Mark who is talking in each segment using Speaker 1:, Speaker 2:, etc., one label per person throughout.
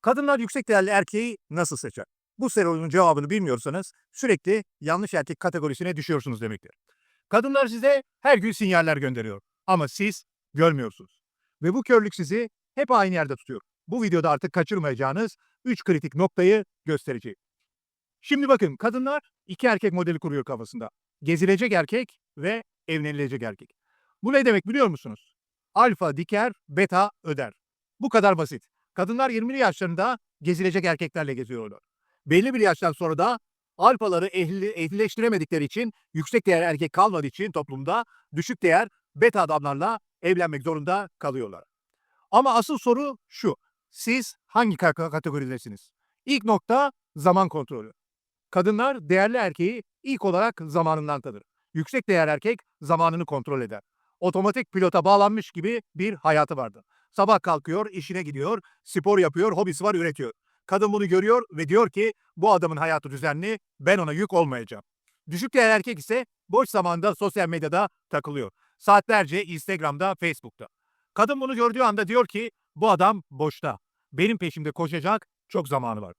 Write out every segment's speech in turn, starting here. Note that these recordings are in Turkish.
Speaker 1: Kadınlar yüksek değerli erkeği nasıl seçer? Bu sorunun cevabını bilmiyorsanız sürekli yanlış erkek kategorisine düşüyorsunuz demektir. Kadınlar size her gün sinyaller gönderiyor ama siz görmüyorsunuz. Ve bu körlük sizi hep aynı yerde tutuyor. Bu videoda artık kaçırmayacağınız 3 kritik noktayı göstereceğim. Şimdi bakın, kadınlar iki erkek modeli kuruyor kafasında. Gezilecek erkek ve evlenilecek erkek. Bu ne demek biliyor musunuz? Alfa diker, beta öder. Bu kadar basit. Kadınlar 20'li yaşlarında gezilecek erkeklerle geziyorlar. Belli bir yaştan sonra da alfaları ehlileştiremedikleri için, yüksek değer erkek kalmadığı için toplumda düşük değer beta adamlarla evlenmek zorunda kalıyorlar. Ama asıl soru şu: siz hangi kategoridesiniz? İlk nokta zaman kontrolü. Kadınlar değerli erkeği ilk olarak zamanından tanır. Yüksek değer erkek zamanını kontrol eder. Otomatik pilota bağlanmış gibi bir hayatı vardır. Sabah kalkıyor, işine gidiyor, spor yapıyor, hobisi var, üretiyor. Kadın bunu görüyor ve diyor ki bu adamın hayatı düzenli, ben ona yük olmayacağım. Düşük değer erkek ise boş zamanda sosyal medyada takılıyor. Saatlerce Instagram'da, Facebook'ta. Kadın bunu gördüğü anda diyor ki bu adam boşta. Benim peşimde koşacak çok zamanı var.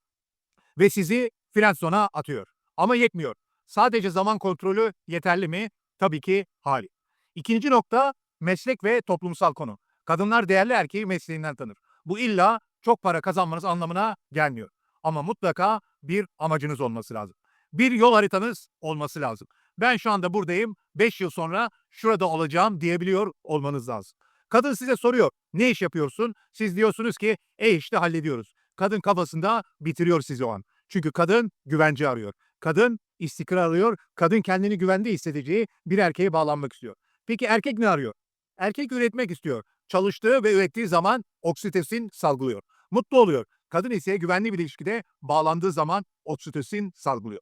Speaker 1: Ve sizi friendzona atıyor. Ama yetmiyor. Sadece zaman kontrolü yeterli mi? Tabii ki hayır. İkinci nokta meslek ve toplumsal konu. Kadınlar değerli erkeği mesleğinden tanır. Bu illa çok para kazanmanız anlamına gelmiyor. Ama mutlaka bir amacınız olması lazım. Bir yol haritanız olması lazım. Ben şu anda buradayım, 5 yıl sonra şurada olacağım diyebiliyor olmanız lazım. Kadın size soruyor, ne iş yapıyorsun? Siz diyorsunuz ki, işte hallediyoruz. Kadın kafasında bitiriyor sizi o an. Çünkü kadın güvence arıyor. Kadın istikrar arıyor. Kadın kendini güvende hissedeceği bir erkeğe bağlanmak istiyor. Peki erkek ne arıyor? Erkek üretmek istiyor. Çalıştığı ve ürettiği zaman oksitosin salgılıyor. Mutlu oluyor. Kadın ise güvenli bir ilişkide bağlandığı zaman oksitosin salgılıyor.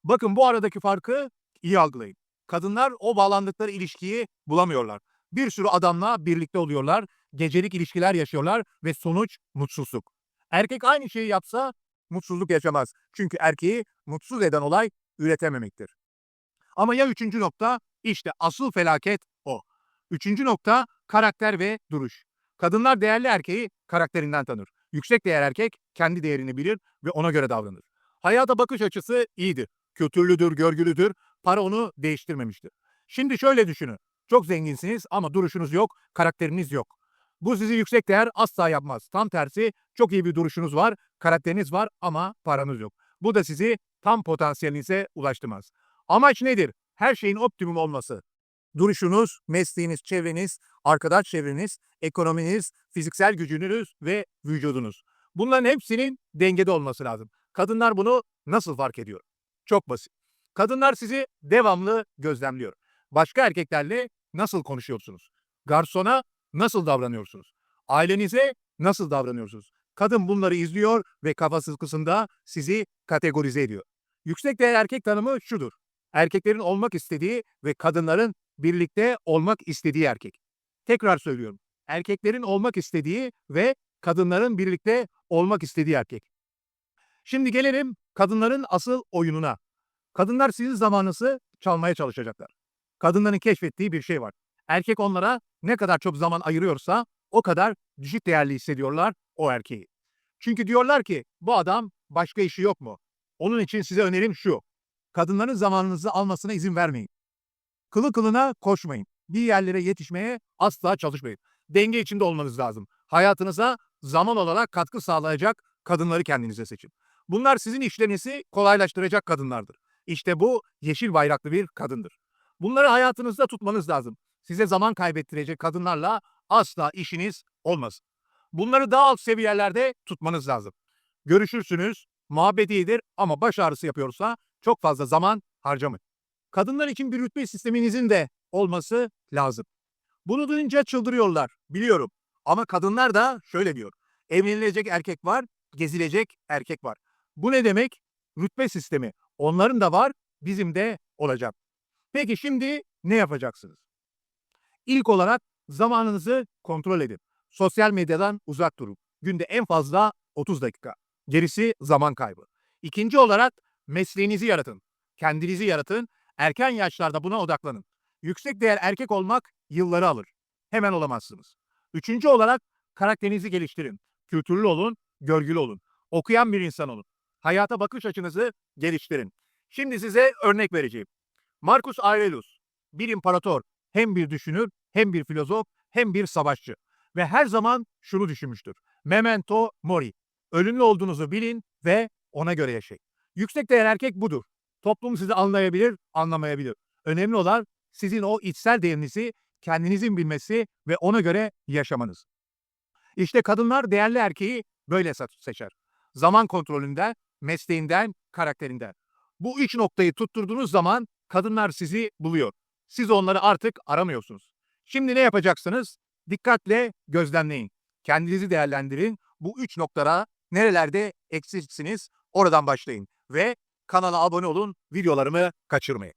Speaker 1: Bakın, bu aradaki farkı iyi algılayın. Kadınlar o bağlandıkları ilişkiyi bulamıyorlar. Bir sürü adamla birlikte oluyorlar, gecelik ilişkiler yaşıyorlar ve sonuç mutsuzluk. Erkek aynı şeyi yapsa mutsuzluk yaşamaz. Çünkü erkeği mutsuz eden olay üretememektir. Ama ya üçüncü nokta? İşte asıl felaket o. Üçüncü nokta karakter ve duruş. Kadınlar değerli erkeği karakterinden tanır. Yüksek değer erkek kendi değerini bilir ve ona göre davranır. Hayata bakış açısı iyidir. Kültürlüdür, görgülüdür. Para onu değiştirmemiştir. Şimdi şöyle düşünün. Çok zenginsiniz ama duruşunuz yok, karakteriniz yok. Bu sizi yüksek değer asla yapmaz. Tam tersi, çok iyi bir duruşunuz var, karakteriniz var ama paranız yok. Bu da sizi tam potansiyelinize ulaştırmaz. Amaç nedir? Her şeyin optimum olması. Duruşunuz, mesleğiniz, çevreniz, arkadaş çevreniz, ekonominiz, fiziksel gücünüz ve vücudunuz. Bunların hepsinin dengede olması lazım. Kadınlar bunu nasıl fark ediyor? Çok basit. Kadınlar sizi devamlı gözlemliyor. Başka erkeklerle nasıl konuşuyorsunuz? Garsona nasıl davranıyorsunuz? Ailenize nasıl davranıyorsunuz? Kadın bunları izliyor ve kafası kısımda sizi kategorize ediyor. Yüksek değer erkek tanımı şudur: erkeklerin olmak istediği ve kadınların birlikte olmak istediği erkek. Tekrar söylüyorum. Erkeklerin olmak istediği ve kadınların birlikte olmak istediği erkek. Şimdi gelelim kadınların asıl oyununa. Kadınlar sizin zamanınızı çalmaya çalışacaklar. Kadınların keşfettiği bir şey var. Erkek onlara ne kadar çok zaman ayırıyorsa o kadar düşük değerli hissediyorlar o erkeği. Çünkü diyorlar ki bu adam başka işi yok mu? Onun için size önerim şu: kadınların zamanınızı almasına izin vermeyin. Kılı kılına koşmayın. Bir yerlere yetişmeye asla çalışmayın. Denge içinde olmanız lazım. Hayatınıza zaman olarak katkı sağlayacak kadınları kendinize seçin. Bunlar sizin işlerinizi kolaylaştıracak kadınlardır. İşte bu yeşil bayraklı bir kadındır. Bunları hayatınızda tutmanız lazım. Size zaman kaybettirecek kadınlarla asla işiniz olmasın. Bunları daha alt seviyelerde tutmanız lazım. Görüşürsünüz, muhabbet iyidir ama baş ağrısı yapıyorsa çok fazla zaman harcamayın. Kadınlar için bir rütbe sisteminizin de olması lazım. Bunu duyunca çıldırıyorlar, biliyorum. Ama kadınlar da şöyle diyor: evlenilecek erkek var, gezilecek erkek var. Bu ne demek? Rütbe sistemi. Onların da var, bizim de olacak. Peki şimdi ne yapacaksınız? İlk olarak zamanınızı kontrol edin. Sosyal medyadan uzak durun. Günde en fazla 30 dakika. Gerisi zaman kaybı. İkinci olarak mesleğinizi yaratın. Kendinizi yaratın. Erken yaşlarda buna odaklanın. Yüksek değer erkek olmak yılları alır. Hemen olamazsınız. Üçüncü olarak karakterinizi geliştirin. Kültürlü olun, görgülü olun. Okuyan bir insan olun. Hayata bakış açınızı geliştirin. Şimdi size örnek vereceğim. Marcus Aurelius, bir imparator, hem bir düşünür, hem bir filozof, hem bir savaşçı. Ve her zaman şunu düşünmüştür. Memento mori. Ölümlü olduğunuzu bilin ve ona göre yaşayın. Yüksek değer erkek budur. Toplum sizi anlayabilir, anlamayabilir. Önemli olan sizin o içsel değerinizi kendinizin bilmesi ve ona göre yaşamanız. İşte kadınlar değerli erkeği böyle seçer. Zaman kontrolünden, mesleğinden, karakterinden. Bu üç noktayı tutturduğunuz zaman kadınlar sizi buluyor. Siz onları artık aramıyorsunuz. Şimdi ne yapacaksınız? Dikkatle gözlemleyin. Kendinizi değerlendirin. Bu üç noktada nerelerde eksiksiniz oradan başlayın. Ve kanala abone olun, videolarımı kaçırmayın.